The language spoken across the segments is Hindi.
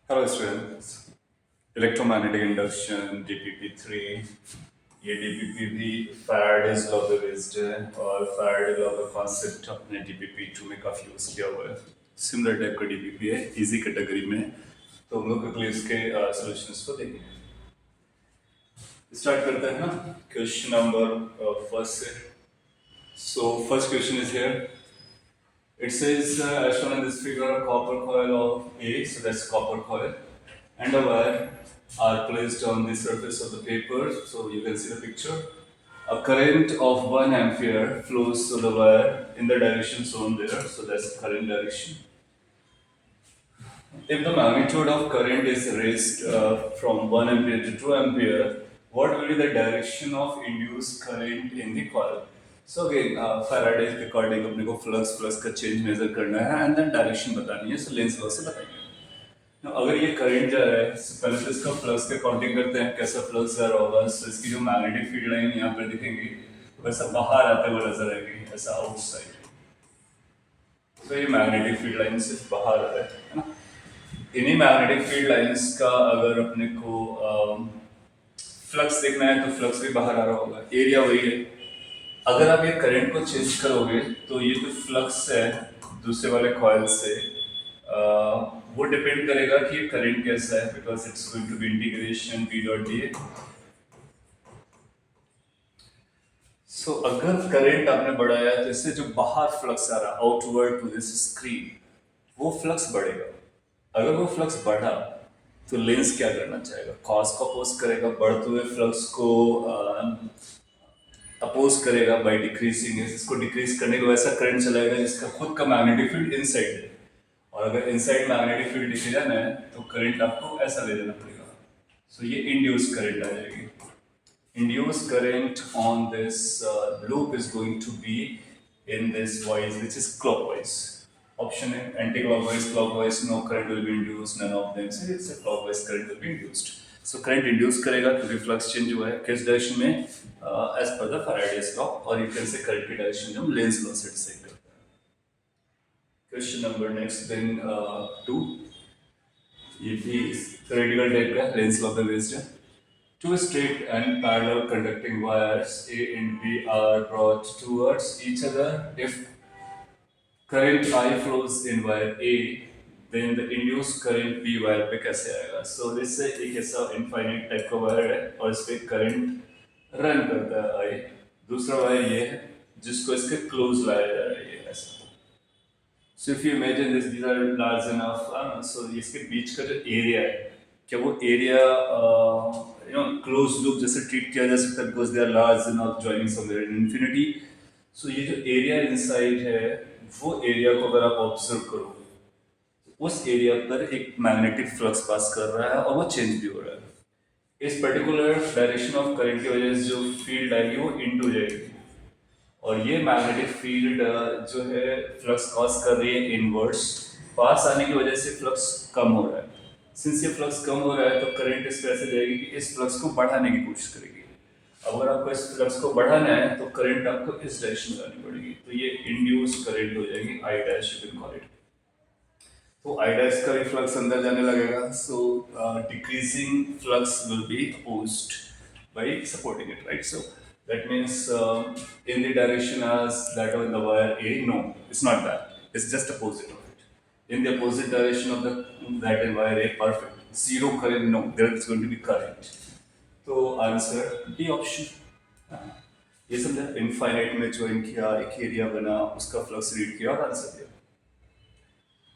Hello students, electromagnetic induction DPP3 ये DPP भी Faraday's law पे बेस्ड है और Faraday law का कॉन्सेप्ट अपने DPP2 में काफ़ी यूज़ किया हुआ है सिमिलर टाइप का DPP है इजी कैटेगरी में तो हम लोग क्विकली इसके सॉल्यूशंस को देखेंगे स्टार्ट करते हैं ना क्वेश्चन नंबर फर्स्ट से so first question is here it says, as shown in this figure, a copper coil of A, so that's copper coil, and a wire are placed on the surface of the paper. So you can see the picture. A current of 1 ampere flows through the wire in the direction shown there, so that's the current direction. If the magnitude of current is raised from 1 ampere to 2 ampere, what will be the direction of induced current in the coil? So again, Faraday's according अपने को flux का change measure करना है and then direction बतानी है, so Lenz law से बताएंगे. Now, अगर ये current जा रहा है, so पहले तो इसका flux का counting करते हैं, कैसा flux जा रहा होगा, so इसकी जो magnetic field line यहाँ पर दिखेंगी, वैसा बाहर आते हुए नजर आएगी, ऐसा outside. तो ये magnetic field line से बाहर आ रहा है ना? इन्हीं मैग्नेटिक फील्ड लाइंस का अगर अपने को फ्लक्स देखना है तो फ्लक्स भी बाहर आ रहा होगा एरिया वही है अगर आप ये करंट को चेंज करोगे तो ये जो फ्लक्स है दूसरे वाले कॉइल से वो डिपेंड करेगा कि ये करंट कैसा है because it's going to be integration B dot D so अगर करंट आपने बढ़ाया तो इससे जो बाहर फ्लक्स आ रहा है आउटवर्ड टू दिस स्क्रीन वो फ्लक्स बढ़ेगा अगर वो फ्लक्स बढ़ा तो लेंस क्या करना चाहेगा कॉस को अपोज करेगा बढ़ते हुए फ्लक्स को अपोज करेगा बाय डिक्रीजिंग इसको डिक्रीज करने को वैसा करंट चलाएगा जिसका खुद का मैग्नेटिक फील्ड इनसाइड है और अगर इनसाइड मैग्नेटिक फील्ड दिखे जाना है तो करंट आपको ऐसा ले लेना पड़ेगा सो ये इंड्यूस करंट आ जाएगी induce current on this loop is going to be in this wise which is clockwise option है anti-clockwise clockwise no current will be induced none of them so it's a clockwise current will be induced so current induce करेगा क्योंकि flux change हुआ है किस डायरेक्शन में as per the Faraday's law और you can say current की डायरेक्शन जो हम Lenz law से डिसाइड करते हैं क्वेश्चन नंबर नेक्स्ट देन 2 ये भी theoretical टाइप का Lenz law पे बेस्ड है Two straight and parallel conducting wires A and B are brought towards each other. If current I flows in wire A, then the induced current B wire पे कैसे आएगा? So this है एक ऐसा infinite type का wire है और इस पे current run करता है I. दूसरा wire ये है जिसको इसके close लाया जा रहा है ये ऐसा. So if you imagine this, these are large enough. So इसके बीच का जो area है क्या वो एरिया क्लोज लूप जैसे ट्रीट किया जा सकता है because they are large enough joining somewhere in infinity so ये जो एरिया इनसाइड है वो एरिया को अगर आप ऑब्जर्व करो उस एरिया पर एक मैग्नेटिक फ्लक्स पास कर रहा है और वो चेंज भी हो रहा है इस पर्टिकुलर डायरेक्शन ऑफ करंट की वजह से जो फील्ड आएगी वो इनटू जाएगी और ये मैग्नेटिक फील्ड जो है फ्लक्स कॉज कर रही है इनवर्स पास आने की वजह से फ्लक्स कम हो रहा है सिंस ये फ्लक्स कम हो रहा है तो करंट इस पे ऐसे जाएगी कि इस फ्लक्स को बढ़ाने की कोशिश करेगी अगर आपको इस फ्लक्स को बढ़ाना है तो करंट आपको इस डायरेक्शन में लानी पड़ेगी तो ये इंड्यूस करंट हो जाएगी I dash you can call it तो आई डैश का भी फ्लक्स अंदर जाने लगेगा so decreasing flux will be opposed by supporting it right so that means in the direction as that of the wire A no it's not that it's just opposite in the opposite direction of the that wire A perfect zero current no there is going to be current तो आंसर डी ऑप्शन ये समझा इनफाइनाइट में ज्वाइन किया एक एरिया बना उसका फ्लक्स रीड किया और आंसर दिया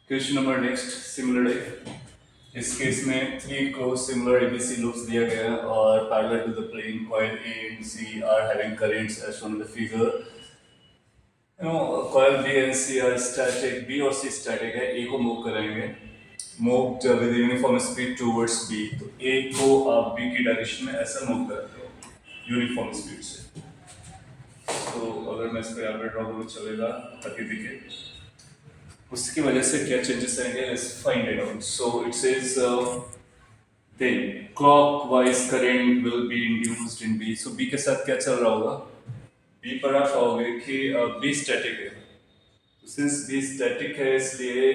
question number next similar type इस केस में 3 को सिमिलर ABC लूप्स दिया गया है और parallel to the plane coil A and C are having currents as shown in the figure coil B and C are static B और C static है A को मूव करेंगे मूव जब with uniform speed towards B तो A को आप B की डायरेक्शन में ऐसा मूव करते हो यूनिफॉर्म स्पीड से तो अगर मैं इसको यहाँ पे ड्रॉ करूँ चलेगा ताकि दिखे उसकी वजह से क्या चेंजेस आएंगे let's find it out so it says then clockwise current will be induced in B so B के साथ क्या चल रहा होगा B पर आप पाओगे कि B स्टैटिक है सिंस B स्टैटिक है इसलिए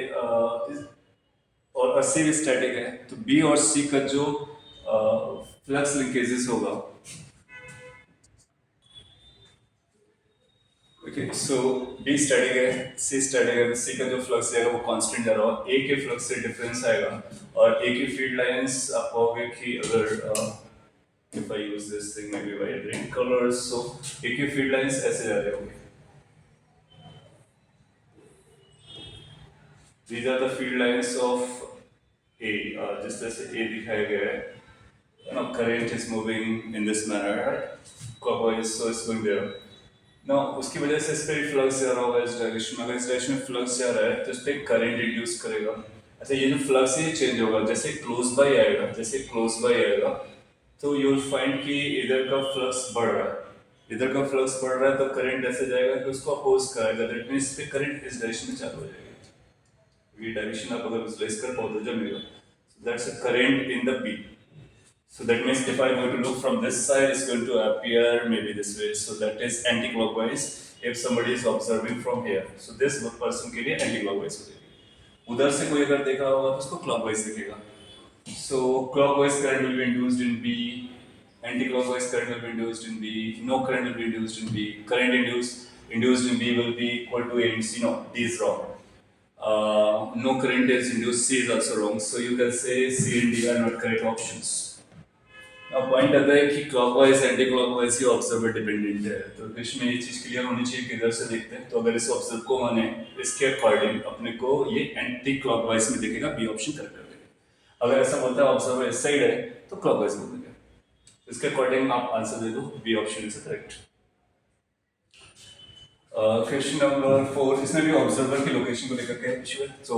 और सी भी स्टैटिक है, तो बी और सी का जो फ्लक्स लिंकेजेस होगा, ओके, सो बी स्टैटिक है, सी स्टैटिक है, सी का जो फ्लक्स जाएगा वो कांस्टेंट जा रहा है, ए के फ्लक्स से डिफरेंस आएगा, और ए की फील्ड लाइंस आप कहोगे कि अगर if I use this thing maybe by red colors, so ए की फील्ड लाइंस ऐसे जा रहे होंगे, these are the field lines of A, जिस तरह से A दिखाया गया है, you know, current is moving in this manner, right? Clockwise, so it's going there. Now, उसकी वजह से इस पे फ्लक्स जा रहा होगा इस डायरेक्शन में, अगर इस डायरेक्शन में फ्लक्स जा रहा है तो इस पे करंट इंड्यूस करेगा। अच्छा, ये जो फ्लक्स है ये चेंज होगा, जैसे क्लोज बाय आएगा, जैसे क्लोज बाय आएगा तो यू विल फाइंड कि इधर का फ्लक्स बढ़ रहा है, इधर का फ्लक्स बढ़ रहा है तो करंट ऐसे जाएगा कि उसको अपोज करेगा, दैट मींस पे करंट इस डायरेक्शन में चालू हो जाएगी। ये डायरेक्शन आप अगर विजुअलाइज कर पाओ तो जमेगा, so that's a current in the B. So that means if I'm going to look from this side, it's going to appear maybe this way. So that is anti-clockwise if somebody is observing from here. So this person के लिए anti-clockwise हो जाएगी। उधर से कोई अगर देखा होगा तो उसको clockwise दिखेगा। So clockwise current will be induced in B. Anti-clockwise current will be induced in B. No current will be induced in B. Current induced in B will be equal to A and C. No, D is wrong. No current is induced, C is also wrong. So you can say C and D are not correct options. Now point आता है कि clockwise एंटी क्लॉकवाइज ही ऑब्जर्वर डिपेंडेंट है, तो इसमें ये चीज क्लियर होनी चाहिए कि इधर से देखते हैं तो अगर इस ऑब्जर्व को माने इसके अकॉर्डिंग अपने को ये एंटी क्लॉकवाइज में दिखेगा, बी ऑप्शन करेक्ट कर देगा। अगर ऐसा बोलता है ऑब्जर्वर इस साइड है तो क्लॉकवाइज बोल देगा, इसके अकॉर्डिंग आप आंसर दे दो, B option is correct. Question number 4, इसमें भी ऑब्जर्वर की लोकेशन को लेकर के इशू है, तो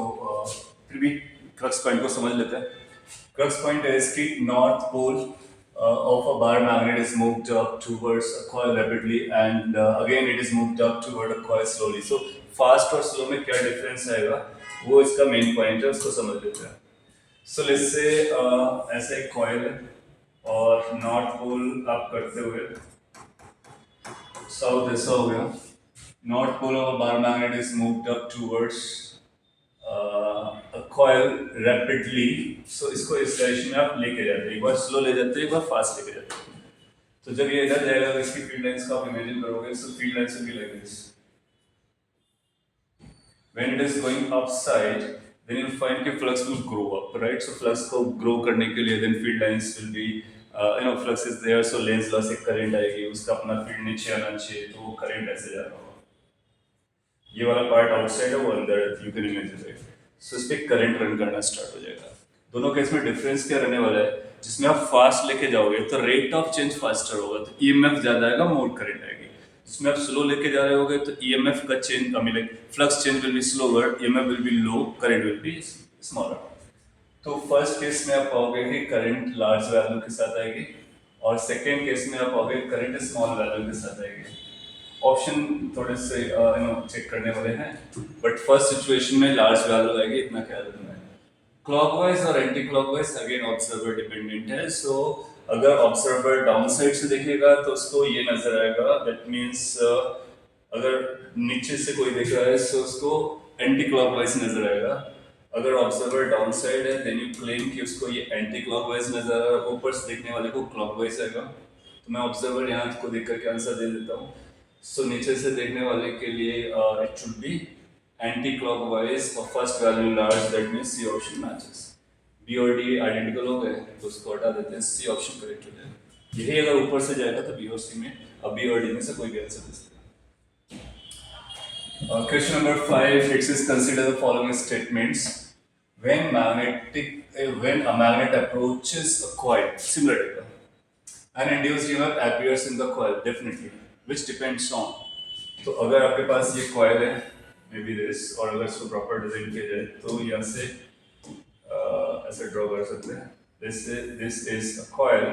फिर भी क्रक्स पॉइंट को समझ लेते हैं। क्रक्स पॉइंट है इसकी north pole of a bar magnet is moved up towards a coil rapidly and again it is moved up toward a coil slowly. So fast और slow में क्या difference आएगा वो इसका main point है, उसको समझ लेते हैं। So let's say ऐसा एक coil है और north pole आप करते हुए south ऐसा हो गया, north pole of a bar magnet is moved up towards a coil rapidly. So इसको इस डायरेक्शन में आप लेके जाते हैं, एक बार स्लो ले जाते हैं, एक बार फास्ट लेके जाते हैं। तो जब ये इधर जाएगा तो इसकी फील्ड लाइंस को आप इमेजिन करोगे, so field lines will be like this. When it is going upside, then you'll find कि flux will grow up, right? So flux को grow करने के लिए then field lines will be, flux is there, so lens loss एक करंट आएगी, उसका अपना फील्ड नीचे आना चाहिए, तो वो करंट ऐसे जा रहा होगा। ये वाला पार्ट आउटसाइड है, वो अंदर, यू कैन इमेजिन इट। सो इस पे करंट रन करना स्टार्ट हो जाएगा। दोनों केस में डिफरेंस क्या रहने वाला है, जिसमें आप फास्ट लेके जाओगे तो रेट ऑफ चेंज फास्टर होगा, तो ईएमएफ ज्यादा आएगा, मोर करंट आएगी। जिसमें आप स्लो लेके जा रहे होगे तो ईएमएफ का change, I mean flux change will be slower, EMF will be low, current will be smaller. तो फर्स्ट केस में आप पाओगे कि करंट लार्ज वैल्यू के साथ आएगी, और सेकेंड केस में आप पाओगे करंट स्मॉल वैल्यू के साथ आएगी। ऑप्शन थोड़े से चेक करने वाले हैं, बट फर्स्ट सिचुएशन में लार्ज वैल्यू आएगी, इतना ख्याल रखना है। क्लॉकवाइज और anti clockwise again observer dependent है। सो अगर ऑब्जर्वर डाउन साइड से देखेगा तो उसको ये नजर आएगा, दैट मीन्स अगर नीचे से कोई देख रहा है तो उसको एंटी क्लॉकवाइज नजर आएगा। अगर ऑब्जर्वर डाउन साइड है देन यू क्लेम कि उसको ये एंटी क्लॉकवाइज नजर आ रहा है, ऊपर से देखने वाले को क्लॉकवाइज आएगा। तो मैं ऑब्जर्वर यहाँ को देख करके आंसर दे देता हूँ। सो नीचे से देखने वाले के लिए it should be anti clockwise और first value large, that means C option matches. B और डी आइडेंटिकल हो गए तो उसको हटा देते हैं, सी ऑप्शन करेक्ट हो जाएगा। यही अगर ऊपर से जाएगा तो बी और सी में, अब बी और डी में से कोई भी आंसर दे सकता है। Question number 5, it is consider the following statements when a magnet approaches a coil, similar data, an induced EMF appears in the coil, definitely, which depends on। तो अगर आपके पास ये coil है, maybe this, और अगर इसको प्रॉपर डिजाइन किया जाए तो यहाँ से ऐसे ड्रॉ कर सकते हैं, this is a coil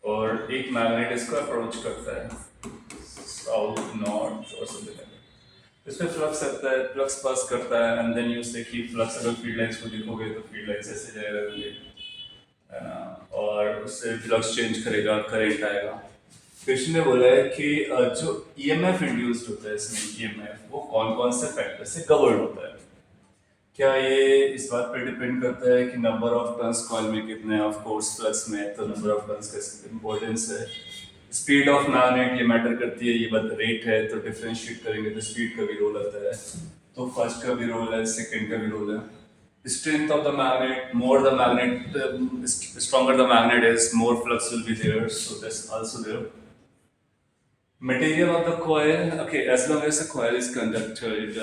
और एक मैग्नेट इसको अप्रोच करता है साउथ नॉर्थ और समथिंग लाइक, इसमें फ्लक्स आता है, फ्लक्स पास करता है, एंड देन यू से कि फ्लक्स अगर फील्ड लाइंस को देखोगे तो फील्ड लाइंस ऐसे जाएगा है ना, और उससे फ्लक्स चेंज करेगा, करंट आएगा। क्वेश्चन में बोला है कि जो ईएमएफ इंड्यूस्ड होता है इसमें, ईएमएफ वो कौन कौन से फैक्टर से गवर्न होता है। क्या ये इस बात पर डिपेंड करता है कि नंबर ऑफ टर्न्स कॉइल में कितने हैं? ऑफ कोर्स फ्लक्स में तो नंबर ऑफ टर्न्स का इम्पोर्टेंस है। स्पीड ऑफ मैग्नेट ये मैटर करती है, ये बात रेट है तो डिफरेंशिएट करेंगे तो स्पीड का भी रोल आता है, तो फर्स्ट का भी रोल है, सेकंड का भी रोल है। Strength of the magnet, more the magnet, stronger the magnet is, more flux will be there. So that's also there. Material of the coil, okay, as long as the coil is conductor, it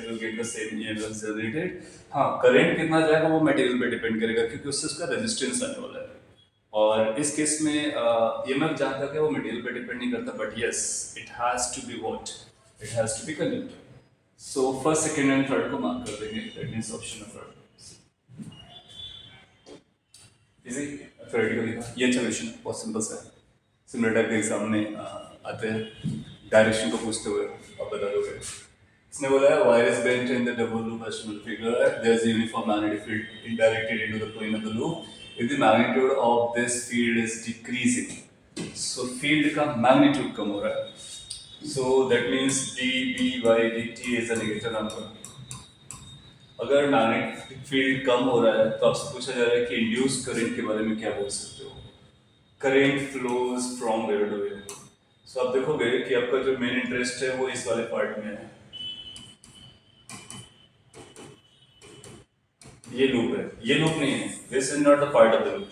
will get the same EMF generated. हाँ, करंट कितना जाएगा वो मटेरियल पे डिपेंड करेगा क्योंकि उससे उसका रेजिस्टेंस आने वाला है। और इस केस में EMF जहाँ तक है वो मटेरियल पे डिपेंड नहीं करता, but yes it has to be what, it has to be conductor. So first second and third को मार्क कर देंगे, that means option number is D. Theoretically ये सोल्यूशन बहुत सिंपल सा है। सिमिलर टाइप के एग्जाम में आते हैं, डायरेक्शन को पूछते हुए आप बता दोगे। इसने बोला है wire is bent in the double loop as shown in the figure, there is a uniform magnetic field indirected into the plane of the loop if the magnitude of this field is decreasing, so field का magnitude कम हो रहा है, so that means dB by dt is a negative number। अगर मैग्नेटिक फील्ड कम हो रहा है तो आपसे पूछा जा रहा है कि इंड्यूस करंट के बारे में क्या बोल सकते हो? Current flows from where to where. So आप देखोगे कि आपका जो मेन इंटरेस्ट है वो इस वाले पार्ट में है, ये लूप है, ये लूप नहीं है, this is not the part of the loop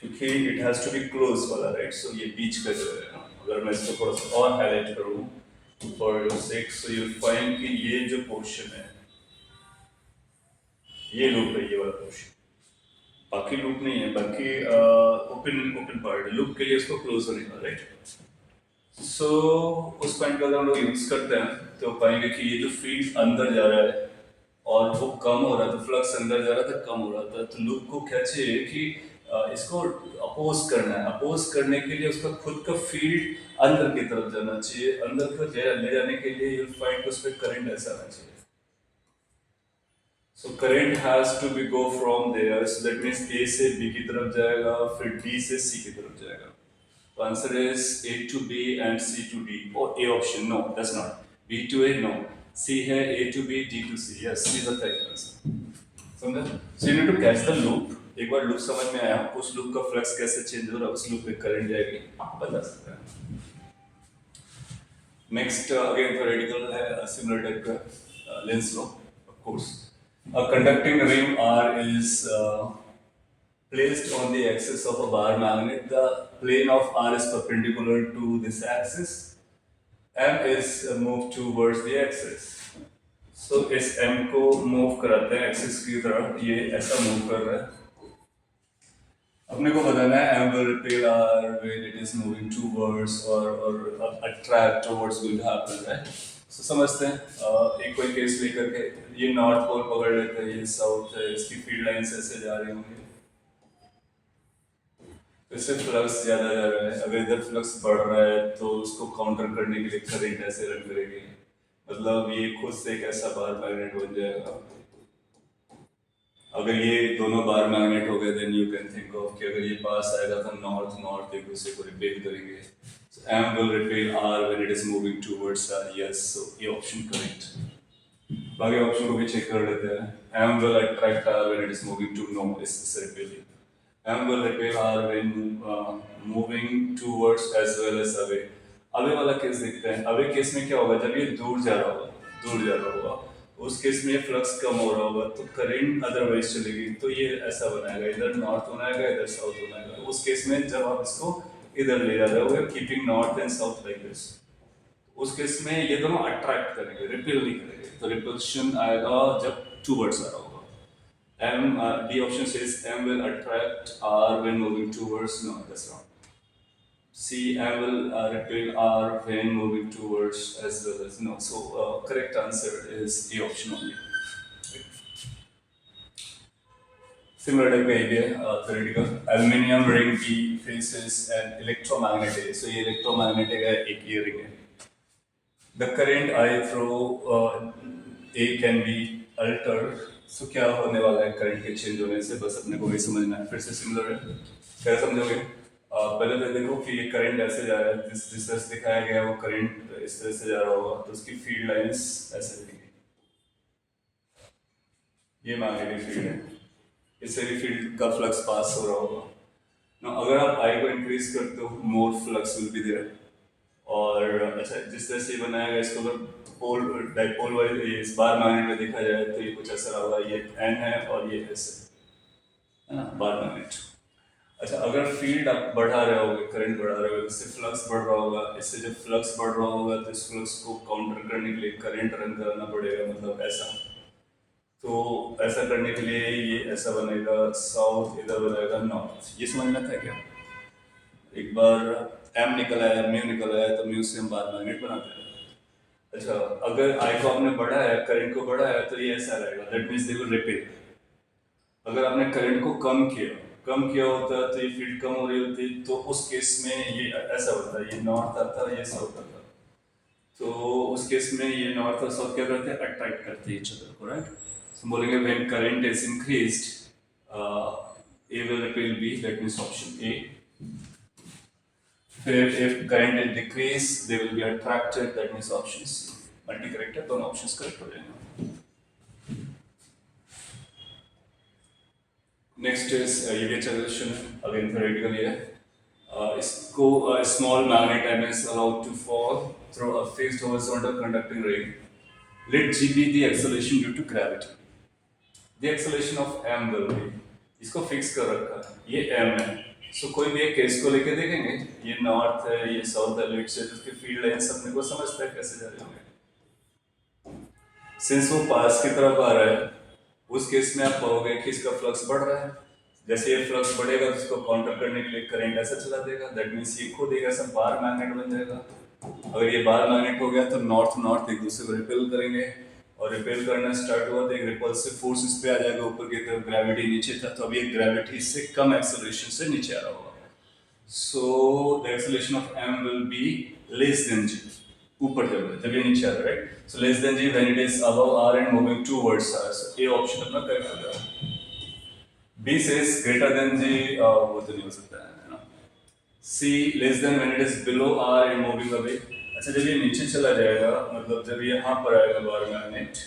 क्योंकि it has to be close वाला, राइट। सो ये बीच का जो है ना, अगर मैं इसको थोड़ा सा और हाईलाइट करूं for your sake, so you will find कि ये जो पोर्शन है ये लूप है, ये वाला पोर्शन, बाकी लूप नहीं है, बाकी ओपन ओपन पार्ट है, लूप के लिए इसको क्लोज होने का, राइट। सो उस पॉइंट का अगर हम लोग यूज करते हैं तो पाएंगे कि ये जो फील्ड अंदर जा रहा है और वो कम हो रहा था, फ्लक्स अंदर जा रहा था, कम हो रहा था, तो लूप को क्या चाहिए कि इसको अपोज करना है। अपोज करने के लिए उसका खुद का फील्ड अंदर की तरफ जाना चाहिए, अंदर को ले जाने के लिए यू फाइंड उस पर करंट ऐसा आना चाहिए। So current has to be go from there, so that means A से B की तरफ जाएगा, फिर D से C की तरफ जाएगा। तो answer is A to B and C to D, or A option, no that's not, B to A no, C है, A to B, D to C, yes C is the correct answer। समझा? So you need to catch the loop, एक बार लूप समझ में आया, उस लूप का फ्लक्स कैसे चेंज हो रहा है, उस लूप पे करंट जाएगी, बता सकते हैं। नेक्स्ट अगेन थ्योरेटिकल है, सिमिलर टाइप का, Lenz law of course. A conducting ring R is placed on the axis of a bar magnet. The plane of R is perpendicular to this axis. M is moved towards the axis. So इस M को move कराते हैं axis की तरफ, ये ऐसा move कर रहा है। अपने को बताना है M will repel R when it is moving towards or attract towards will happen, right? So समझते हैं एक कोई केस लेकर के, ये नॉर्थ पोल पकड़ लेते हैं, ये साउथ है, इसकी फील्ड लाइंस ऐसे जा रही होंगी, तो इससे फ्लक्स ज्यादा जा रहा है, अगर इधर फ्लक्स बढ़ रहा है तो उसको काउंटर करने के लिए करंट ऐसे रन करेगी, मतलब ये खुद से एक ऐसा बार मैग्नेट बन जाएगा। अगर ये दोनों बार मैग्नेट हो गए then you can think of कि अगर ये पास आएगा तो नॉर्थ नॉर्थ एक दूसरे को रिपेल करेंगे। So M will repel R when it is moving towards R, yes, so ये ऑप्शन करेक्ट। बाकी ऑप्शन को भी चेक कर लेते हैं। M will attract R when it is moving to no, is repelling। M will repel R when moving towards as well as away। Away वाला केस देखते हैं, अवे केस में क्या होगा, जब ये दूर जा रहा होगा, दूर जा रहा होगा, उस केस में फ्लक्स कम हो रहा होगा तो करंट अदरवाइज चलेगी, तो ये ऐसा बनाएगा, इधर नॉर्थ बनाएगा, इधर साउथ बनाएगा। उस केस में जब आप इसको इधर ले जा रहे हो, keeping north and south like this, उस केस में ये दोनों अट्रैक्ट करेंगे, रिपेल नहीं करेंगे, तो रिपल्शन आएगा जब टूवर्ड्स आ रहा होगा। M, D option says M will attract R when moving towards, no that's wrong। C, M will repel R when moving towards as well as, no, so correct answer is A option only। Similar type का idea, theoretical, aluminium ring B faces an electromagnetic, so ये electromagnetic है, एक ये ring है। The current I throw A can be altered, so क्या होने वाला है करंट के चेंज होने से, बस अपने को वही समझना है। फिर से सिमिलर है, क्या समझोगे? पहले तो देखो कि ये करंट ऐसे जा रहा है, जिस तरह से दिखाया गया है वो करंट इस तरह से जा रहा होगा, तो उसकी फील्ड लाइंस ऐसे दिखेंगी, ये मैग्नेटिक फील्ड है, इससे भी फील्ड का फ्लक्स पास हो रहा होगा ना। अगर आप आई को इंक्रीज करते हो, मोर फ्लक्स विल बी देयर। और अच्छा, जिस तरह से ये बनाया गया, इसको अगर पोल डाइपोल वाइज इस बार मैग्नेट में देखा जाए तो ये कुछ ऐसा होगा, ये एन है और ये एस है ना, बार मैग्नेट। अच्छा, अगर फील्ड आप बढ़ा रहे होगे, करंट बढ़ा रहे होगे, इससे फ्लक्स बढ़ रहा होगा। इससे जब फ्लक्स बढ़ रहा होगा तो इस फ्लक्स को काउंटर करने के लिए करंट रन करना पड़ेगा, मतलब ऐसा। तो ऐसा करने के लिए ये ऐसा बनेगा, साउथ इधर बनेगा नॉर्थ। ये समझ में था क्या? एक बार एम निकल आया, म्यू निकल आया, तो म्यू से हम बार मैग्नेट बनाते हैं। अच्छा, अगर आई को आपने बढ़ाया, करंट को बढ़ाया, तो ये ऐसा रहेगा, that means they will repel. अगर आपने करंट को कम किया होता तो ये फील्ड कम हो रही होती, तो उस केस में ये ऐसा होता, ये नॉर्थ आता, ये साउथ आता। तो उस केस में ये नॉर्थ और साउथ क्या करते हैं, अट्रैक्ट करते हैं ईच अदर को, राइट। सो बोलेंगे when current is increased, A will repel B, that means option A. फिर if current is decreased, they will be attracted, that means option C. Multi correct है, दोनों ऑप्शंस करेक्ट हो जाएंगे। नेक्स्ट इज ये भी अच्छा क्वेश्चन है, अगेन थ्योरेटिकल है। इसको small magnet M is allowed to fall through a fixed horizontal conducting ring. Let G be the acceleration due to gravity. The acceleration of M will be, इसको फिक्स कर रखा है, ये M है। सो कोई भी एक केस को लेके देखेंगे, ये नॉर्थ है, ये साउथ है, लेट्स से जिसकी फील्ड लाइंस अपने को समझता है कैसे जा रहे होंगे। सिंस वो पास की तरफ आ रहा है, उस केस में आप कहोगे कि इसका फ्लक्स बढ़ रहा है। जैसे ये फ्लक्स बढ़ेगा तो इसको काउंटर करने के लिए करंट ऐसा चला देगा, दैट मीन्स ये खुद एक ऐसा बार मैग्नेट बन जाएगा। अगर ये बार मैग्नेट हो गया तो नॉर्थ नॉर्थ एक दूसरे को रिपेल करेंगे, और रिपेल करना स्टार्ट हुआ तो एक रिपल्सिव फोर्स इस पे आ जाएगा ऊपर की तरफ, ग्रेविटी नीचे था, तो अभी एक ग्रेविटी से कम एक्सेलरेशन से नीचे आ रहा होगा। So the acceleration of m will be less than g, ऊपर जब ये नीचे आ रहा है, right. So less than g when it is above r and moving towards r। So A option अपना करेक्ट हो जाएगा। b says greater than g, वो तो नहीं हो सकता है ना। c less than when it is below r and moving away. अच्छा, जब ये नीचे चला जाएगा, मतलब जब ये यहाँ पर आएगा बार मैग्नेट,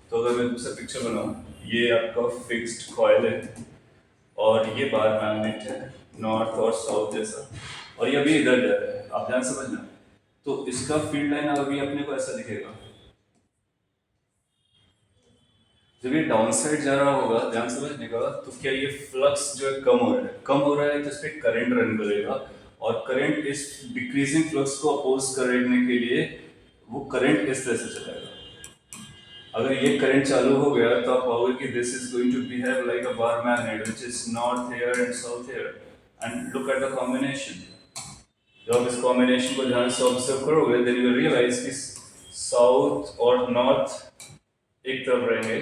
तो अगर मैं दूसरा पिक्चर बनाऊँ, ये आपका फिक्स्ड कॉइल है और ये बार मैग्नेट है, नॉर्थ और साउथ जैसा, और ये अभी इधर जा रहा है, आप ध्यान समझना। तो इसका फील्ड लाइन अभी अपने को ऐसा दिखेगा। जब ये डाउन साइड जा रहा होगा, ध्यान समझने का, तो क्या ये फ्लक्स जो है कम हो रहा है तो इस पर करंट रन करेगा, और करंट इस डिक्रीजिंग फ्लक्स को अपोज करने के लिए वो करंट इस तरह से चलेगा। अगर ये करंट चालू हो गया तो आप पाओगे कि this is going to behave like a bar magnet which is north here and south here, and look at the combination. जब आप इस कॉम्बिनेशन को ध्यान से ऑब्जर्व करोगे, देन यू विल रियलाइज कि साउथ और नॉर्थ एक तरफ रहेंगे।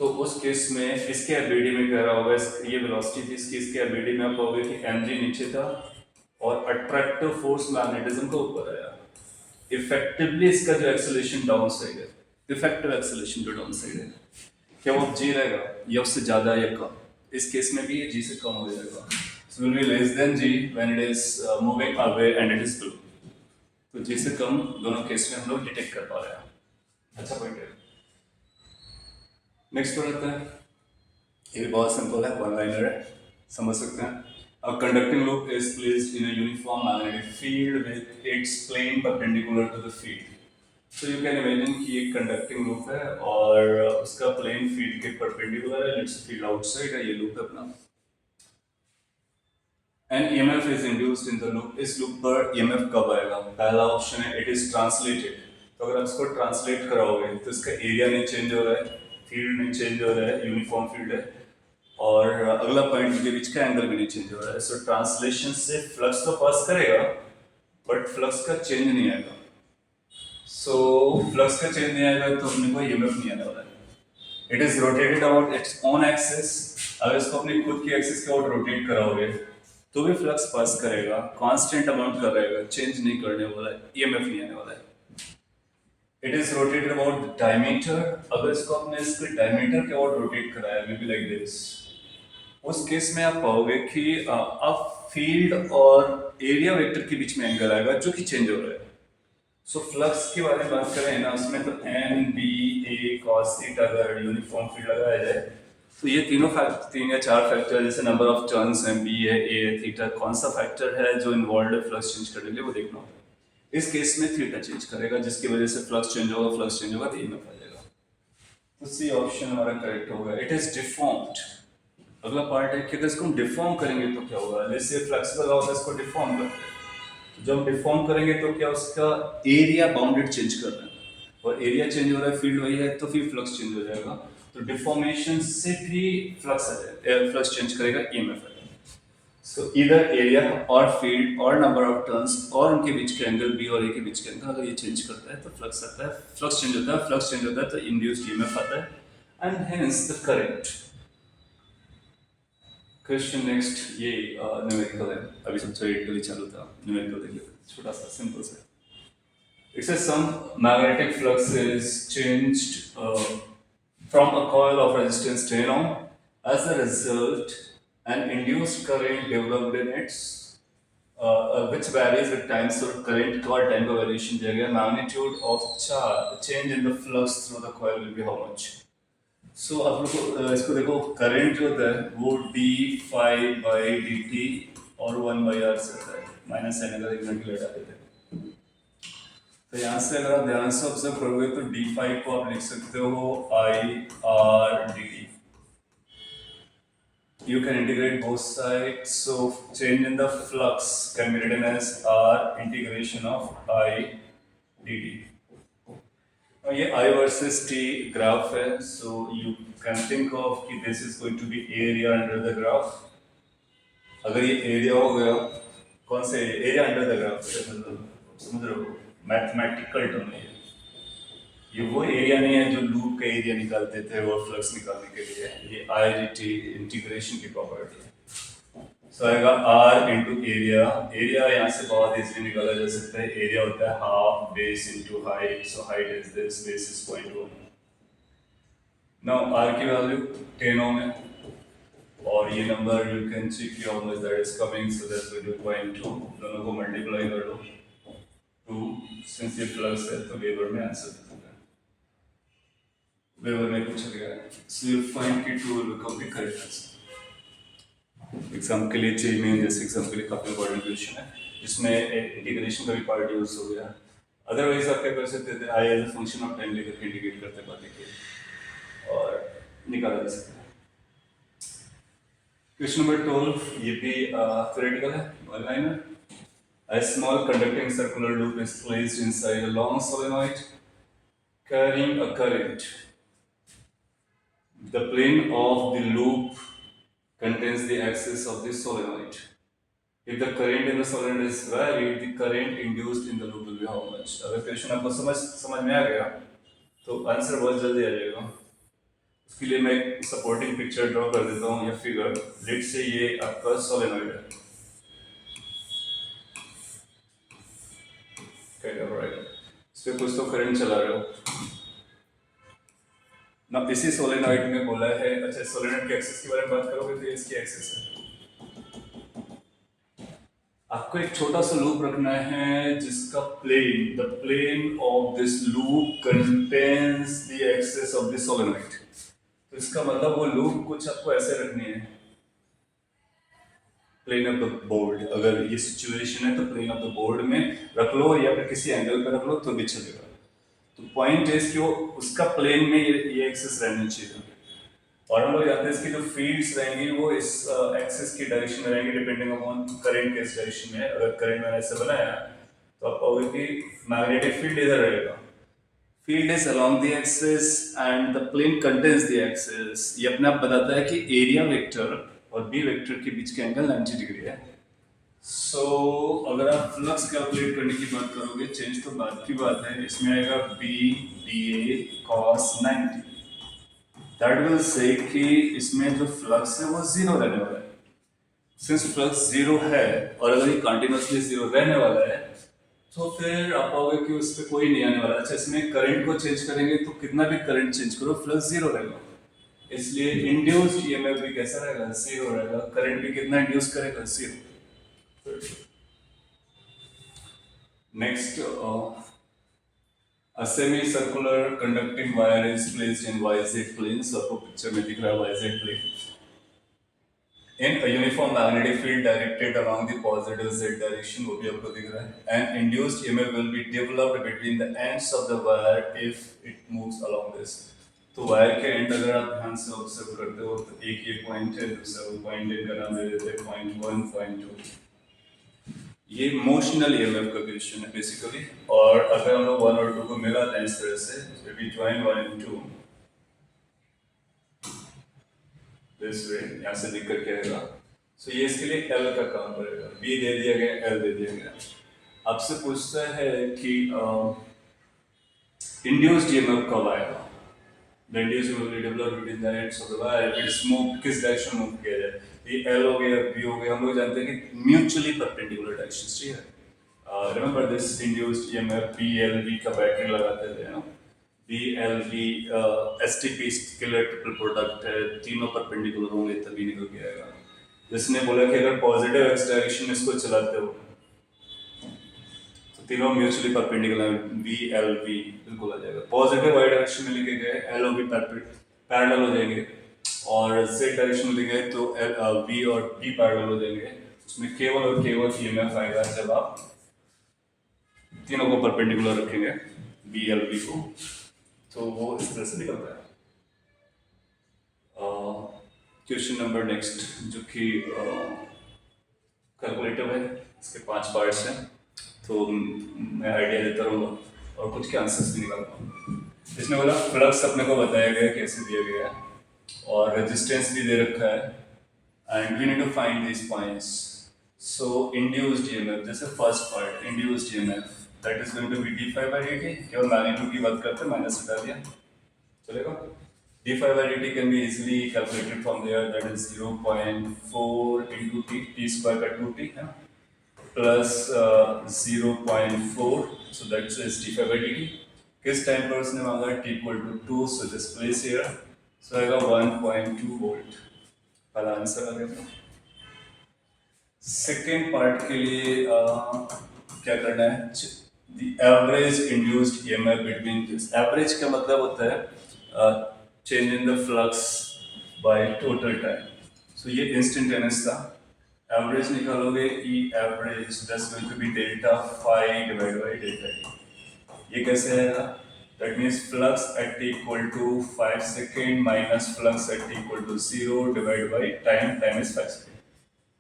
तो उस केस में इसके एबीडी में कह रहा होगा, ये वेलोसिटी थी इसकी, इसके एबीडी में आप पाओगे कि mg नीचे था और अट्रैक्टिव फोर्स मैग्नेटिज्म का ऊपर आया। इफेक्टिवली इसका जो एक्सेलरेशन डाउन साइड है, इफेक्टिव एक्सेलरेशन जो डाउन साइड है, क्या वो g रहेगा या उससे ज्यादा या कम? इस केस में भी ये g से कम हो जाएगा। So will be less than g when it is moving away and it is below. तो g से कम दोनों केस में हम लोग डिटेक्ट कर पा रहे हैं। अच्छा पॉइंट है। नेक्स्ट पर आता है, ये भी बहुत सिंपल है, वन लाइनर है, समझ सकते हैं। A conducting loop is placed in a uniform magnetic field with its plane perpendicular to the field. So you can imagine कि एक conducting loop है और उसका plane field के perpendicular है, let's say field outside है, ये loop है अपना। An EMF is induced in the loop. इस loop पर EMF कब आएगा? पहला ऑप्शन है it is translated. तो अगर आप इसको ट्रांसलेट कराओगे तो इसका एरिया नहीं चेंज हो रहा है, फील्ड नहीं चेंज हो रहा है, यूनिफॉर्म फील्ड है, और अगला पॉइंट के बीच का एंगल भी नहीं चेंज हो रहा है। सो ट्रांसलेशन से फ्लक्स तो पास करेगा बट फ्लक्स का चेंज नहीं आएगा। सो फ्लक्स का चेंज नहीं आएगा तो अपने को ईएमएफ नहीं आने वाला है। It is rotated about its own axis. अगर इसको अपनी खुद की एक्सिस के अबाउट रोटेट कराओगे तो भी फ्लक्स पास करेगा, कांस्टेंट अमाउंट कर रहेगा, चेंज नहीं करने वाला है, ईएमएफ नहीं आने वाला है। It is rotated about diameter. अगर इसको अपने इसके डायमीटर के अबाउट रोटेट कराया, मे बी लाइक दिस, उस केस में आप पाओगे कि अब फील्ड और एरिया वेक्टर के बीच में एंगल आएगा जो कि चेंज हो रहा है। सो फ्लक्स के बारे में बात करें ना, उसमें तो एन बी ए cos थीटा अगर यूनिफॉर्म फील्ड लगाया जाए तो ये तीन या चार फैक्टर जैसे नंबर ऑफ टर्न्स हैं, बी है, ए है, थीटा, कौन सा फैक्टर है जो इन्वॉल्व है फ्लक्स चेंज करने के लिए वो देखना होगा। इस केस में थीटा चेंज करेगा जिसकी वजह से फ्लक्स चेंज होगा तो ईएमएफ आ जाएगा। तो सी ऑप्शन हमारा करेक्ट होगा, इट इज डिफॉर्म्ड। अगला पार्ट है कि अगर इसको हम डिफॉर्म करेंगे तो क्या होगा, जैसे फ्लेक्सिबल होगा इसको डिफॉर्म करते हैं, तो जब डिफॉर्म करेंगे तो क्या उसका एरिया बाउंडेड चेंज कर रहे हैं और एरिया चेंज हो रहा है, फील्ड वही है तो फिर फ्लक्स चेंज हो जाएगा। तो डिफॉर्मेशन से भी फ्लक्स आ जाएगा, फ्लक्स चेंज करेगा, ईएमएफ आ जाएगा। सो इधर एरिया और फील्ड और नंबर ऑफ टर्न्स और उनके बीच के एंगल बी और ए के बीच के एंगल अगर ये चेंज करता है तो फ्लक्स आता है, फ्लक्स चेंज होता है, फ्लक्स चेंज होता है तो इंड्यूस्ड ईएमएफ आता है and hence the current. Question next ये न्यूमेरिकल है, अभी सब थ्योरेटिकली चालू था, न्यूमेरिकल देख लेते हैं, छोटा सा सिंपल सा। It says some magnetic flux is changed from a coil of resistance 10 ohm. As a result, an induced current developed in its which varies with time. So current का time का variation दिया गया, magnitude of change in the flux through the coil will be how much? सो आप लोग को इसको देखो, करंट जो होता है वो d phi by D t और 1/r से होता है, माइनस साइन अगर एक मिनट के लिए हटा देते हैं तो यहाँ से अगर आप ध्यान से ऑब्जर्व करोगे तो डी फाई को आप लिख सकते हो I R D T. You can integrate both sides, so change in the flux can be written as R integration of I dt. ये I versus T ग्राफ है, so you can think of कि this is going to be area under the graph। अगर ये एरिया हो गया, कौन से एरिया अंडर द ग्राफ, समझ रहे हो, मैथमेटिकल टर्म है ये वो एरिया नहीं है जो लूप का एरिया निकालते थे और फ्लक्स निकालने के लिए, ये आई डी टी इंटीग्रेशन की प्रॉपर्टी है। सो आएगा आर इंटू एरिया, एरिया यहाँ से बहुत इजीली निकाला जा सकता है, एरिया होता है half base into height, so height is this, base is 0.1। Now R की वैल्यू 10 ओम है और ये number you can check how much that is coming, so that's will be 0.2, दोनों को मल्टीप्लाई कर दो 2, सिंस ये फ्लक्स है तो वेबर में आंसर दे दूंगा, वेबर में पूछा गया है, सो यू फाइंड कि 2 will become the correct answer. Exam के लिए चाहिए मेन, जैसे एग्जाम के लिए काफी इंपॉर्टेंट क्वेश्चन है जिसमें इंटीग्रेशन का भी पार्ट यूज हो गया, अदरवाइज आप क्या कर सकते थे, I as a function of time लेकर के इंटीग्रेट करते बातें के और निकाला जा सकता है। क्वेश्चन नंबर 12 ये भी थ्योरेटिकल है, one liner. A small conducting circular loop is placed inside a long solenoid carrying a current. The plane of the loop contains the axis of the solenoid. If the current in the solenoid is varied, the current induced in the loop will be how much? अगर क्वेश्चन आपको समझ में आ गया तो आंसर बहुत जल्दी आ जाएगा। उसके लिए मैं एक सपोर्टिंग पिक्चर ड्रॉ कर देता हूँ या फिगर। लेट से ये आपका सोलेनॉइड है, क्या कर रहा है, इस पे कुछ तो करंट चला रहे हो ना, इसी सोलेनॉइड में बोला है। अच्छा, सोलेनॉइड के एक्सिस के बारे में बात करोगे तो इसकी एक्सिस है, आपको एक छोटा सा लूप रखना है जिसका plane, the plane of this loop contains the axis of the solenoid. तो इसका मतलब वो लूप कुछ आपको ऐसे रखनी है, प्लेन ऑफ द बोर्ड, अगर ये सिचुएशन है तो प्लेन ऑफ द बोर्ड में रख लो या फिर किसी एंगल पे रख लो तो भी चलेगा। तो पॉइंट है कि वो उसका प्लेन में ये एक्सिस रहनी चाहिए, और हम लोग जानते हैं इसकी जो फील्ड्स रहेंगी वो इस एक्सिस की डायरेक्शन में रहेंगी डिपेंडिंग अपॉन करंट के इस डायरेक्शन में। अगर करंट मैंने ऐसे बनाया तो आप पाओगे कि मैग्नेटिक फील्ड इधर रहेगा, field is along the axis and the plane contains the axis. ये अपने आप बताता है कि एरिया वेक्टर और बी वेक्टर के बीच का एंगल 90 डिग्री है। सो अगर आप फ्लक्स कैलकुलेट करने की बात करोगे, चेंज तो बात की बात है, इसमें आएगा B d A cos 90। That will say कि इसमें जो फ्लक्स है वो जीरो रहने वाला है। सिंस फ्लक्स जीरो है और अगर ये कंटिन्यूसली जीरो रहने वाला है तो फिर आप पाओगे कि उस पर कोई नहीं आने वाला। अच्छा, इसमें करंट को चेंज करेंगे तो कितना भी करंट चेंज करो फ्लक्स जीरो रहेगा, इसलिए इंड्यूस्ड ईएमएफ भी कैसा रहेगा, जीरो रहेगा। करंट भी कितना इंड्यूस करेगा, zero. Next A semicircular conducting wire is placed in YZ plane. So आपको पिक्चर में दिख रहा है YZ plane. In a uniform magnetic field directed along the positive Z direction, वो भी आपको दिख रहा है. An induced EMF will be developed between the ends of the wire if it moves along this. तो वायर के एंड अगर आप ध्यान से ऑब्जर्व करते हो तो एक ये पॉइंट है, दूसरा वो पॉइंट है, का नाम दे देते हैं पॉइंट 1, पॉइंट 2. ये मोशनल ईएमएफ का क्वेश्चन है बेसिकली. और अगर हम लोग 1 और 2 को मिला दें इस तरह से, we join 1 and 2 this way, यहाँ से लिख कर क्या आएगा. सो ये इसके लिए L का काम करेगा. B दे दिया गया, L दे दिया गया. आपसे पूछता है कि इंड्यूस्ड ईएमएफ कब आएगा. The induced EMF will be developed between the ends of the wire. If it's moved, किस डायरेक्शन मूव किया जाए. ये L हो गया, B हो गया. हम लोग जानते हैं कि म्यूचुअली परपेंडिकुलर डायरेक्शन चाहिए. Remember this induced EMF BLV का बैटरी लगाते थे ना. BLV STP scalar triple product है, तीनों परपेंडिकुलर होंगे तभी निकल के आएगा. जिसने बोला कि अगर पॉजिटिव एक्स डायरेक्शन में इसको चलाते हो तीनों mutually perpendicular, B L B बिल्कुल आ जाएगा. पॉजिटिव वाई डायरेक्शन में लेके गए एल ओ बी पैरेलल हो जाएंगे, और जेड डायरेक्शन में ले गए तो एल बी और बी पैरेलल हो जाएंगे. उसमें केवल और केवल ईएमएफ आएगा जब आप तीनों को परपेंडिकुलर रखेंगे बी एल बी को, तो वो इस तरह से निकलता है. क्वेश्चन नंबर नेक्स्ट, जो कि कैलकुलेटिव है, इसके 5 पार्ट्स हैं. तो मैं आइडिया देता रहूँगा और कुछ के आंसर्स भी निकालता हूँ. इसमें बोला फ्लक्स अपने को बताया गया कैसे दिया गया है, और रेजिस्टेंस भी दे रखा है, and we need to find this points. So induced EMF, जैसे first part induced EMF that is going to be d5/dt. केवल मैग्नीट्यूड की बात करते हैं, माइनस हटा दिया चलेगा. d5/dt can be easily calculated from there, that is 0.4 into t square का 2t है plus 0.4, so that is d5/dt. किस टाइम पर उसने मांगा t equal to 2, so just place here, so आएगा 1.2 volt. पहला आंसर आ गया. सेकेंड पार्ट के लिए क्या करना है, the average induced EMF between this. Average का मतलब होता है change in the flux by total time. So ये instantaneous था. Average निकालोगे, E average that's going to be delta phi divided by delta t. ये कैसे आएगा? That means flux at t equal to 5 second minus flux at t equal to 0 divided by time. Time is 5 second.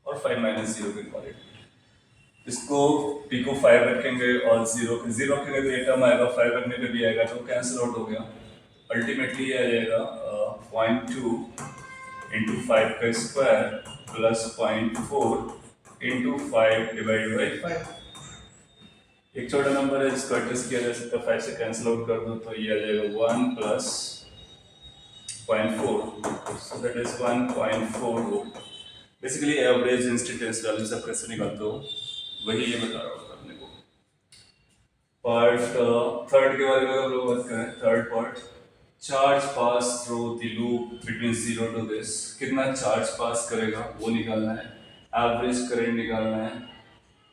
और 5 minus 0 can call it. इसको t को 5 रखेंगे और 0 रखेंगे तो ये टर्म आएगा, 5 रखने पे भी आएगा, तो कैंसिल आउट हो गया. अल्टीमेटली आ जाएगा 0.2 इंटू 5 का square plus 0.4 into 5 divide by 5. एक छोटा नंबर है जिसको एडजस्ट किया जा सकता है, 5 से कैंसिल आउट कर दो तो ये आ जाएगा 1 plus 0.4, so that is 1.4 volt. Basically average instantaneous value सब कैसे निकालते हो वही ये बता रहा हूँ अपने को. पार्ट थर्ड के बारे में अगर लोग बात करें, third part, charge pass through the loop between 0 to this. कितना चार्ज पास करेगा वो निकालना है, एवरेज करंट निकालना है.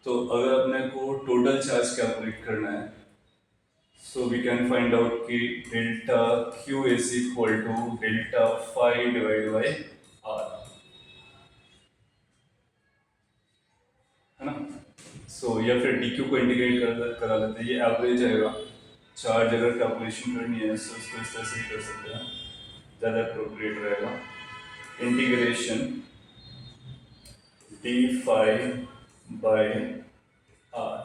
तो अगर अपने को टोटल चार्ज कैलकुलेट करना है, so we can find out कि delta Q is equal to delta phi divide by R, है ना. सो या फिर डी क्यू को इंटीग्रेट करा लेते हैं, ये एवरेज आएगा. चार्ज अगर कैलकुलेशन करनी है तो उसको इस तरह से ही कर सकते हैं, ज़्यादा अप्रोप्रिएट रहेगा. Integration d phi by R.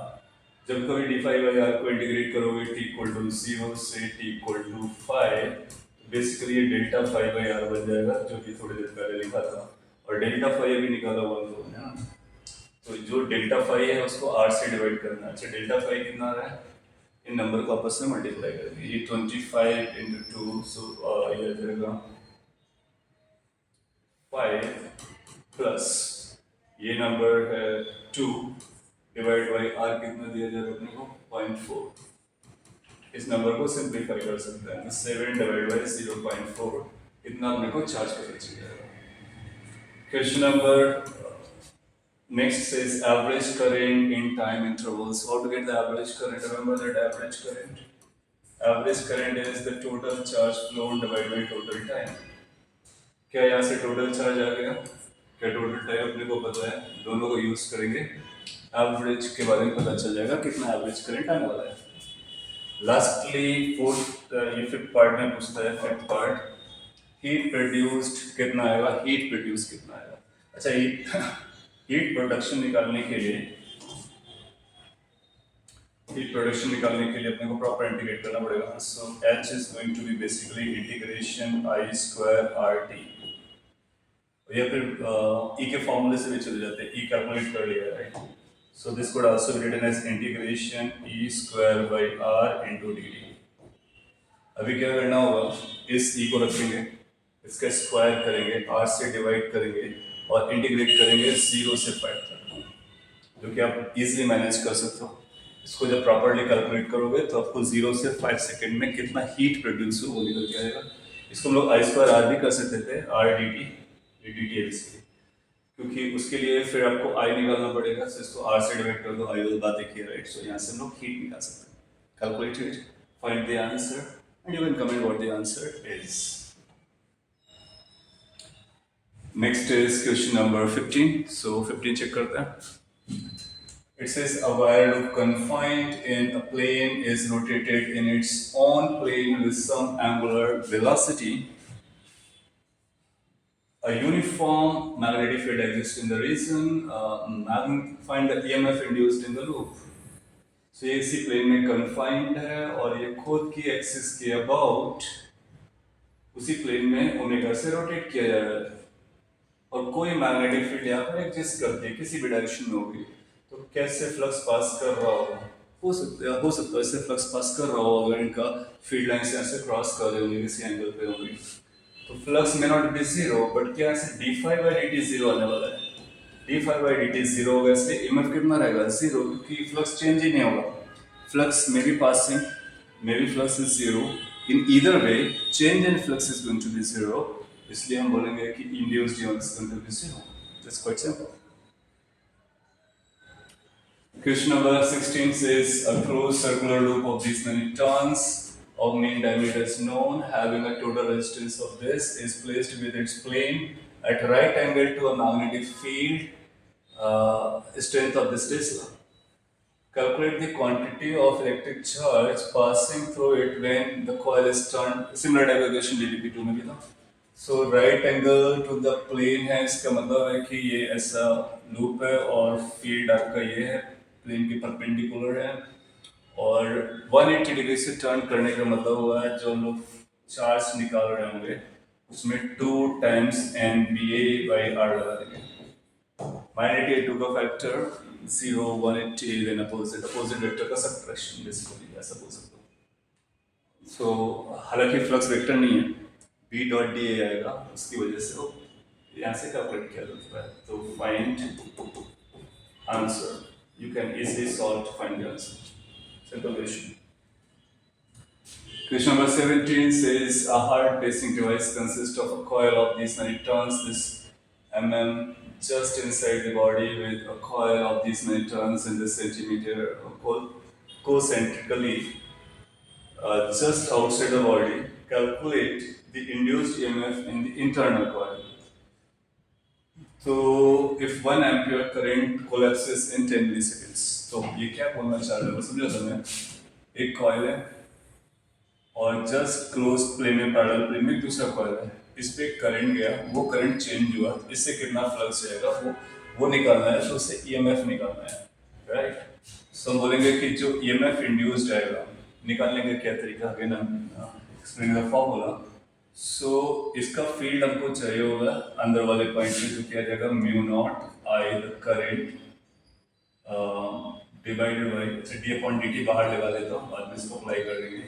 जब कभी डी फाई बाई आर को इंटीग्रेट करोगे t इक्वल टू 0 से t इक्वल टू 5, बेसिकली ये डेल्टा फाई बाई आर बन जाएगा, जो कि थोड़ी देर पहले लिखा था. और डेल्टा फाई अभी निकाला हुआ है ना, तो जो डेल्टा फाई है उसको आर से डिवाइड करना है. अच्छा, डेल्टा फाई कितना आ रहा है, इन नंबर को आपस में मल्टीप्लाई करेंगे. ये 25 into 2, सो ये जाएगा 5 प्लस ये नंबर है 2 डिवाइड बाई आर कितना दिया जाएगा अपने को 0.4. इस नंबर को सिंप्लीफाई कर सकते हैं, 7 डिवाइड बाई 0.4 इतना अपने को चार्ज करना चाहिए. Question number next says average current in time intervals. How to get the average current? Remember that average current average current is the total charge phloem divide by total time. क्या यहाँ से टोटल चार्ज आ गया? क्या टोटल टाइम अपने को पता है? दोनों को यूज करेंगे, एवरेज के बारे में पता चल जाएगा कितना एवरेज करंट आने वाला है। लास्टली फोर्थ ये फिफ्थ पार्ट में पूछता है, फिफ्थ पार्ट, हीट प्रोड्यूस्ड कितना आएगा, हीट प्रोड्यूस कितना आएगा। अच्छा, हीट हीट प्रोडक्शन निकालने के लिए, हीट प्रोडक्शन निकालने के लिए अपने को प्रॉपर इंटीग्रेट करना पड़ेगा। So H is going to be basically integration I square R T, या फिर ई के फॉर्मूले से भी चले जाते हैं, ई कैलकुलेट कर लिया, right. So this could also be written as integration E square by R into d t. अभी क्या करना होगा, इस ई को रखेंगे, इसका स्क्वायर करेंगे, आर से डिवाइड करेंगे और इंटीग्रेट करेंगे 0 से 5 तक, जो कि आप इजीली मैनेज कर सकते हो। इसको जब प्रॉपर्ली कैलकुलेट करोगे तो आपको 0 से 5 सेकेंड में कितना हीट प्रोड्यूस हो वो निकल के आएगा। इसको हम लोग आई स्क्वायर आर भी कर सकते थे, R D T, D T है इसके, क्योंकि उसके लिए फिर आपको आई निकालना पड़ेगा। सो इसको आर से डिवाइड कर दो, आई वाली बात देखिए, राइट। सो यहाँ से हम लोग हीट निकाल सकते हैं। Calculate it, find the answer and you can comment what the answer is. Next is question number 15. So 15 check करते हैं। It says a wire loop confined in a plane is rotated in its own plane with some angular velocity. A uniform magnetic field exists in the region. Find the EMF induced in the loop. So ये इसी plane में confined है और ये खुद की axis के about उसी plane में ओमेगा से rotate किया जा रहा है और कोई मैग्नेटिक फील्ड यहाँ पर एग्जिस्ट करती है, किसी भी डायरेक्शन में होगी। तो कैसे फ्लक्स पास कर रहा होगा, हो सकता है इससे फ्लक्स पास कर रहा हो अगर इनका फील्ड लाइन से ऐसे क्रॉस कर रहे होंगे, किसी एंगल पे होंगे, तो फ्लक्स में नॉट बी जीरो, बट क्या ऐसे D five by D T zero आने वाला है। D five by D T zero होगा, इसलिए एमएफ कितना रहेगा, जीरो, क्योंकि फ्लक्स चेंज ही नहीं होगा। फ्लक्स में भी passing, may be flux is zero, in either way change in flux is going to be zero, इसलिए हम बोलेंगे कि induced EMF is going to be zero. That's quite simple. Question number 16 says a closed circular loop of these many turns of mean diameter is known, having a total resistance of this is placed with its plane at right angle to a magnetic field, strength of this Tesla. Calculate the quantity of electric charge passing through it when the coil is turned. Similar type of question DDP2 में भी था। So right angle to the plane है, इसका मतलब है कि ये ऐसा लूप है और फील्ड आपका ये है, प्लेन के परपेंडिकुलर है और 180 डिग्री से टर्न करने का मतलब हुआ है जो हम लोग चार्ज निकाल रहे होंगे उसमें 2 टाइम्स NBA बाई आर लगा देंगे। 180 टू का फैक्टर 0, 180 देन अपोजिट वेक्टर का सब्ट्रैक्शन, बेसिकली ऐसा बोल सकते हो। सो हालांकि फ्लक्स वेक्टर नहीं है, B डॉट डी ए आएगा, उसकी वजह से वो यहाँ से कैलकुलेट किया जाता है। तो find answer, you can easily solve to find the answer, simple question. Question number 17 says a hard pacing device consists of a coil of these many turns, this just inside the body with a coil of these many turns in the centimeter concentrically just outside the body. Calculate the induced EMF in the internal coil. So, if 1 ampere current collapses in 10 milliseconds, तो ये क्या बोलना चाह रहे हो, समझो तुमने? एक कॉइल है और जस्ट क्लोज प्लेन में, पैरेलल प्लेन में दूसरा कॉइल है, इस पे करंट गया, वो करंट चेंज हुआ, इससे कितना फ्लक्स जाएगा वो निकालना है, तो उससे EMF निकालना है, राइट। सो हम बोलेंगे कि जो EMF इंड्यूस्ड आएगा, निकालने का क्या तरीका है ना, एक्सप्लेन द फॉर्मूला। सो इसका फील्ड हमको चाहिए होगा अंदर वाले पॉइंट पे, जो किया जाएगा mu not I the current divided by D upon D T, बाहर लगा लेता हूँ, बाद में इसको अप्लाई कर देंगे,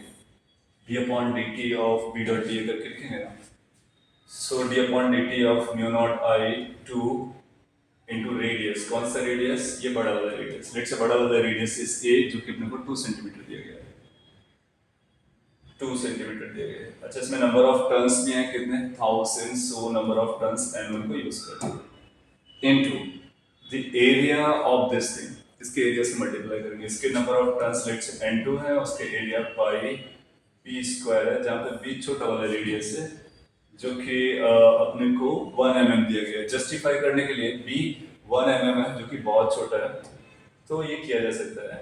D upon D T of B dot D A करके लिखेंगे ना। So D upon D T of mu not I 2 into radius, कौन सा रेडियस, ये बड़ा वाला रेडियस, लेट से बड़ा वाला रेडियस इज ए, जो कि अपने को 2 सेंटीमीटर दिया गया है, 2 सेंटीमीटर दिए गए। अच्छा, इसमें नंबर ऑफ टर्न्स भी हैं कितने, 1000, so number of turns N1 को यूज करते हैं into the area of this thing, इसके एरिया से मल्टीप्लाई करेंगे, इसके नंबर ऑफ टर्न्स लेट से N2 है, उसके एरिया पाई बी स्क्वायर है, जहाँ पे बी छोटा वाला रेडियस है, जो कि अपने को 1 mm दिया गया है। जस्टिफाई करने के लिए बी 1 mm है, जो कि बहुत छोटा है, तो ये किया जा सकता है।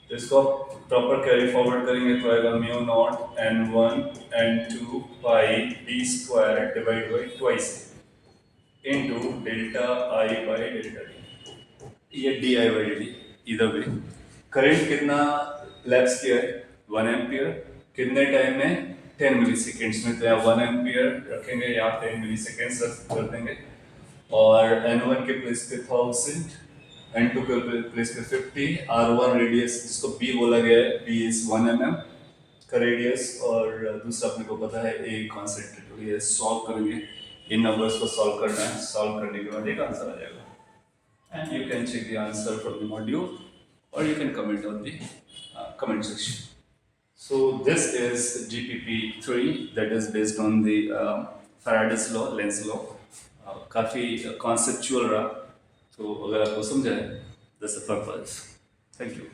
तो इसको आप प्रॉपर कैरी फॉरवर्ड करेंगे तो आएगा mu not n1 n2 pi B square divide by twice into delta I by delta D, ये D I by D T, इधर भी करंट कितना लैप्स किया है 1 एम्पियर, कितने टाइम में 10 मिली सेकेंड्स में, तो यहाँ 1 एम्पियर रखेंगे, यहाँ 10 मिली सेकेंड्स कर देंगे, और n1 के प्लेस पे 1000, n2 के प्लेस पे 50, r1 रेडियस जिसको b बोला गया है, b इज 1 mm का रेडियस, और दूसरा अपने को पता है a कांस्टेंट, तो ये सॉल्व करेंगे, इन नंबर्स को सॉल्व करना है, सॉल्व करने के बाद एक आंसर आ जाएगा, and you can check the answer from the module or you can comment on the comment section. So this is GPP3, that is based on the Faraday's law, Lenz's law. काफ़ी conceptual रहा, तो अगर आपको समझ आए, that's the purpose. Thank you.